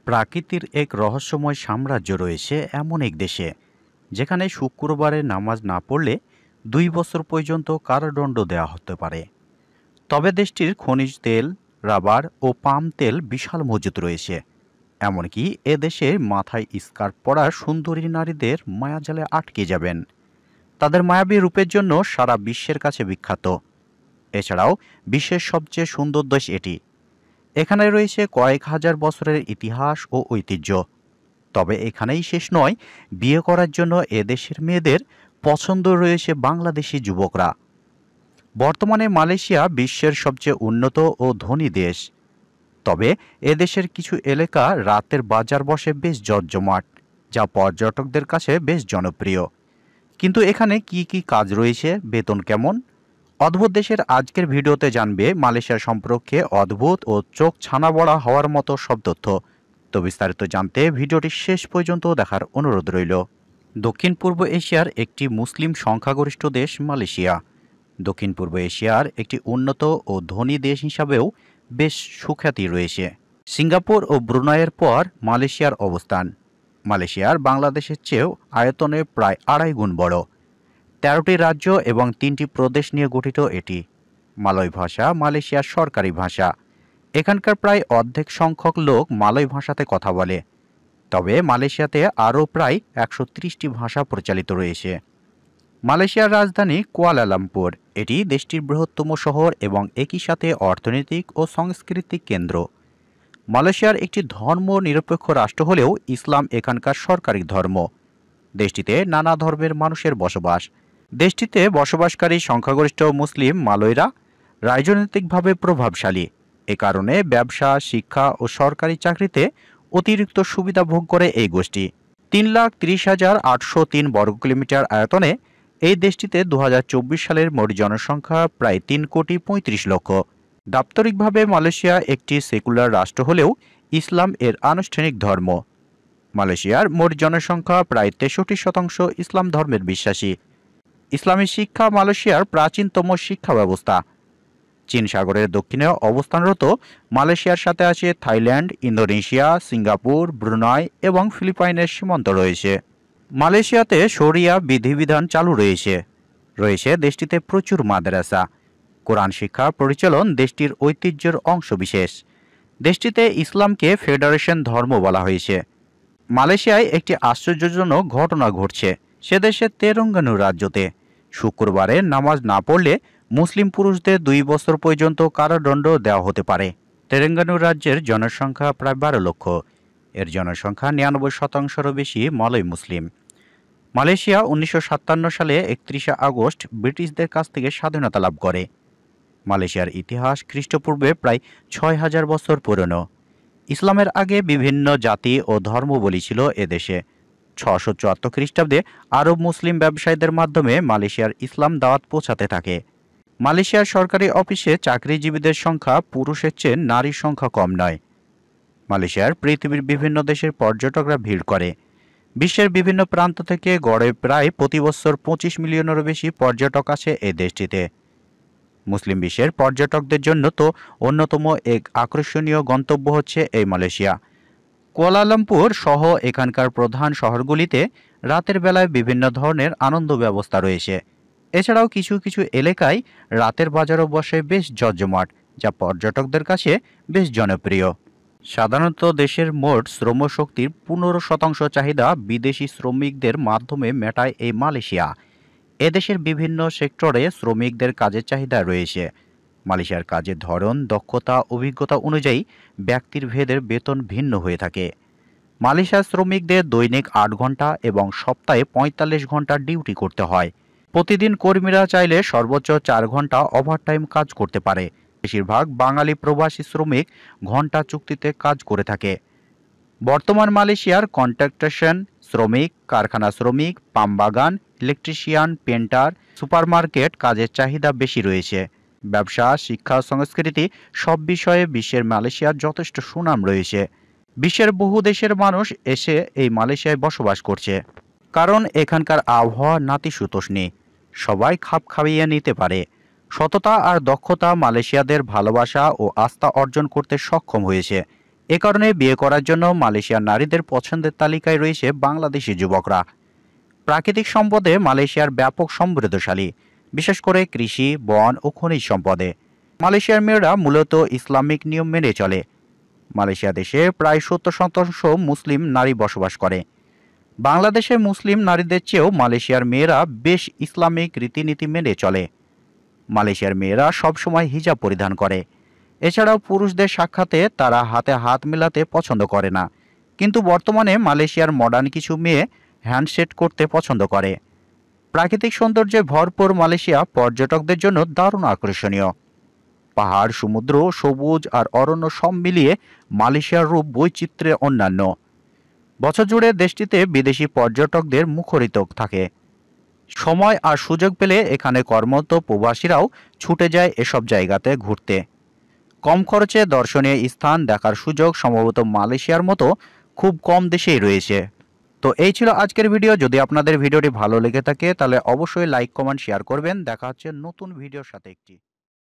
প্রাকৃতির এক রহস্যময় সাম্রাজ্য রয়েছে এমন এক দেশে, যেখানে শুক্রবারে নামাজ না পড়লে 2 বছর পর্যন্ত কারাদণ্ড দেওয়া হতে পারে। তবে দেশটির খনিজ তেল, রাবার ও পাম তেল বিশাল মজুত রয়েছে। এমনকি এ দেশে মাথায় স্কার্ফ পরা সুন্দরী নারীদের মায়াজালে আটকে যাবেন। তাদের মায়াবী রূপের জন্য সারা বিশ্বের কাছে বিখ্যাত। এছাড়াও বিশ্বের সবচেয়ে সুন্দর দেশ এটি। এখানে রয়েছে কয়েক হাজার বছরের ইতিহাস ও ঐতিহ্য। তবে এখানেই শেষ নয়, বিয়ে করার জন্য এদেশের মেয়েদের পছন্দ রয়েছে বাংলাদেশি যুবকরা। বর্তমানে মালয়েশিয়া বিশ্বের সবচেয়ে উন্নত ও ধনী দেশ। তবে এদেশের কিছু এলাকা রাতের বাজার বসে বেশ জমজমাট, যা পর্যটকদের কাছে বেশ জনপ্রিয়। কিন্তু এখানে কি কি কাজ রয়েছে, বেতন কেমন? অদ্ভুত দেশের আজকের ভিডিওতে জানবে মালয়েশিয়ার সম্পর্কে অদ্ভুত ও চোখ ছানাবড়া হওয়ার মতো সব তথ্য। তো বিস্তারিত জানতে ভিডিওটি শেষ পর্যন্ত দেখার অনুরোধ রইল। দক্ষিণ পূর্ব এশিয়ার একটি মুসলিম সংখ্যাগরিষ্ঠ দেশ মালয়েশিয়া। দক্ষিণ পূর্ব এশিয়ার একটি উন্নত ও ধনী দেশ হিসাবেও বেশ সুখ্যাতি রয়েছে। সিঙ্গাপুর ও ব্রুনাইয়ের পর মালয়েশিয়ার অবস্থান। মালয়েশিয়ার বাংলাদেশের চেয়েও আয়তনে প্রায় 2.5 গুণ বড়। 13টি রাজ্য এবং 3টি প্রদেশ নিয়ে গঠিত এটি। মালয় ভাষা মালয়েশিয়ার সরকারি ভাষা। এখানকার প্রায় অর্ধেক সংখ্যক লোক মালয় ভাষাতে কথা বলে। তবে মালয়েশিয়াতে আরও প্রায় 130টি ভাষা প্রচলিত রয়েছে। মালয়েশিয়ার রাজধানী কুয়ালালামপুর। এটি দেশটির বৃহত্তম শহর এবং একই সাথে অর্থনৈতিক ও সাংস্কৃতিক কেন্দ্র। মালয়েশিয়ার একটি ধর্ম নিরপেক্ষ রাষ্ট্র হলেও ইসলাম এখানকার সরকারি ধর্ম। দেশটিতে নানা ধর্মের মানুষের বসবাস। দেশটিতে বসবাসকারী সংখ্যাগরিষ্ঠ মুসলিম মালয়রা রাজনৈতিকভাবে প্রভাবশালী। এ কারণে ব্যবসা, শিক্ষা ও সরকারি চাকরিতে অতিরিক্ত সুবিধা ভোগ করে এই গোষ্ঠী। 3,30,803 বর্গ কিলোমিটার আয়তনে এই দেশটিতে 2024 সালের মোট জনসংখ্যা প্রায় 3,35,00,000। দাপ্তরিকভাবে মালয়েশিয়া একটি সেকুলার রাষ্ট্র হলেও ইসলাম এর আনুষ্ঠানিক ধর্ম। মালয়েশিয়ার মোট জনসংখ্যা প্রায় 63% ইসলাম ধর্মের বিশ্বাসী। ইসলামী শিক্ষা মালয়েশিয়ার প্রাচীনতম শিক্ষা ব্যবস্থা। চীন সাগরের দক্ষিণে অবস্থানরত মালয়েশিয়ার সাথে আছে থাইল্যান্ড, ইন্দোনেশিয়া, সিঙ্গাপুর, ব্রুনাই এবং ফিলিপাইনের সীমান্ত রয়েছে। মালয়েশিয়াতে শরিয়া বিধিবিধান চালু রয়েছে দেশটিতে প্রচুর মাদ্রাসা। কোরআন শিক্ষা পরিচালন দেশটির ঐতিহ্যের অংশবিশেষ। দেশটিতে ইসলামকে ফেডারেশন ধর্ম বলা হয়েছে। মালয়েশিয়ায় একটি আশ্চর্যজনক ঘটনা ঘটছে। সে দেশের তেরেঙ্গানু রাজ্যতে শুক্রবারে নামাজ না পড়লে মুসলিম পুরুষদের 2 বছর পর্যন্ত কারাদণ্ড দেওয়া হতে পারে। তেরেঙ্গানু রাজ্যের জনসংখ্যা প্রায় 12 লক্ষ। এর জনসংখ্যা 99%-রও বেশি মালয় মুসলিম। মালয়েশিয়া 1957 সালে 31 আগস্ট ব্রিটিশদের কাছ থেকে স্বাধীনতা লাভ করে। মালয়েশিয়ার ইতিহাস খ্রিস্টপূর্বে প্রায় 6,000 বছর পুরনো। ইসলামের আগে বিভিন্ন জাতি ও ধর্মাবলী ছিল এদেশে। 674 খ্রিস্টাব্দে আরব মুসলিম ব্যবসায়ীদের মাধ্যমে মালয়েশিয়ার ইসলাম দাওয়াত পৌঁছাতে থাকে। মালয়েশিয়ার সরকারি অফিসে চাকরিজীবীদের সংখ্যা পুরুষের চেয়ে নারীর সংখ্যা কম নয়। মালয়েশিয়ার পৃথিবীর বিভিন্ন দেশের পর্যটকরা ভিড় করে। বিশ্বের বিভিন্ন প্রান্ত থেকে গড়ে প্রায় প্রতি বছর 25 মিলিয়নেরও বেশি পর্যটক আসে এই দেশটিতে। মুসলিম বিশ্বের পর্যটকদের জন্য তো অন্যতম এক আকর্ষণীয় গন্তব্য হচ্ছে এই মালয়েশিয়া। কুয়ালালামপুর সহ এখানকার প্রধান শহরগুলিতে রাতের বেলায় বিভিন্ন ধরনের আনন্দ ব্যবস্থা রয়েছে। এছাড়াও কিছু কিছু এলাকায় রাতের বাজারও বসে বেশ জমজমাট, যা পর্যটকদের কাছে বেশ জনপ্রিয়। সাধারণত দেশের মোট শ্রমশক্তির 15% চাহিদা বিদেশি শ্রমিকদের মাধ্যমে মেটায় এই মালয়েশিয়া। এদেশের বিভিন্ন সেক্টরে শ্রমিকদের কাজের চাহিদা রয়েছে। মালয়েশিয়ার কাজের ধরন, দক্ষতা, অভিজ্ঞতা অনুযায়ী ব্যক্তির ভেদের বেতন ভিন্ন হয়ে থাকে। মালয়েশিয়ার শ্রমিকদের দৈনিক 8 ঘন্টা এবং সপ্তাহে 45 ঘন্টা ডিউটি করতে হয়। প্রতিদিন কর্মীরা চাইলে সর্বোচ্চ 4 ঘন্টা ওভারটাইম কাজ করতে পারে। বেশিরভাগ বাঙালি প্রবাসী শ্রমিক ঘন্টা চুক্তিতে কাজ করে থাকে। বর্তমান মালয়েশিয়ার কন্ট্রাকশন শ্রমিক, কারখানা শ্রমিক, পাম বাগান, ইলেকট্রিশিয়ান, পেন্টার, সুপারমার্কেট কাজের চাহিদা বেশি রয়েছে। ব্যবসা, শিক্ষা, সংস্কৃতি সব বিষয়ে বিশ্বের মালয়েশিয়ার যথেষ্ট সুনাম রয়েছে। বিশ্বের বহু দেশের মানুষ এসে এই মালয়েশিয়ায় বসবাস করছে, কারণ এখানকার আবহাওয়া নাতিশীতোষ্ণী। সবাই খাপ খাইয়ে নিতে পারে। সততা আর দক্ষতা মালয়েশিয়াদের ভালোবাসা ও আস্থা অর্জন করতে সক্ষম হয়েছে। এ কারণে বিয়ে করার জন্য মালয়েশিয়ার নারীদের পছন্দের তালিকায় রয়েছে বাংলাদেশি যুবকরা। প্রাকৃতিক সম্পদে মালয়েশিয়ার ব্যাপক সমৃদ্ধশালী, বিশেষ করে কৃষি, বন ও খনিজ সম্পদে। মালয়েশিয়ার মেয়েরা মূলত ইসলামিক নিয়ম মেনে চলে। মালয়েশিয়া দেশে প্রায় 70% মুসলিম নারী বসবাস করে। বাংলাদেশে মুসলিম নারীদের চেয়েও মালয়েশিয়ার মেয়েরা বেশ ইসলামিক রীতিনীতি মেনে চলে। মালয়েশিয়ার মেয়েরা সবসময় হিজাব পরিধান করে। এছাড়াও পুরুষদের সাক্ষাতে তারা হাতে হাত মেলাতে পছন্দ করে না, কিন্তু বর্তমানে মালয়েশিয়ার মডার্ন কিছু মেয়ে হ্যান্ডশেক করতে পছন্দ করে। প্রাকৃতিক সৌন্দর্যে ভরপুর মালয়েশিয়া পর্যটকদের জন্য দারুণ আকর্ষণীয়। পাহাড়, সমুদ্র, সবুজ আর অরণ্য সব মিলিয়ে মালয়েশিয়ার রূপ বৈচিত্র্যে অন্যান্য। বছর জুড়ে দেশটিতে বিদেশি পর্যটকদের মুখরিত থাকে। সময় আর সুযোগ পেলে এখানে কর্মরত প্রবাসীরাও ছুটে যায় এসব জায়গাতে ঘুরতে। কম খরচে দর্শনীয় স্থান দেখার সুযোগ সম্ভবত মালয়েশিয়ার মতো খুব কম দেশেই রয়েছে। তো এই ছিল আজকের ভিডিও। যদি আপনাদের ভিডিওটি ভালো লেগে থাকে তাহলে অবশ্যই লাইক, কমেন্ট, শেয়ার করবেন। দেখা হচ্ছে নতুন ভিডিওর সাথে একটি।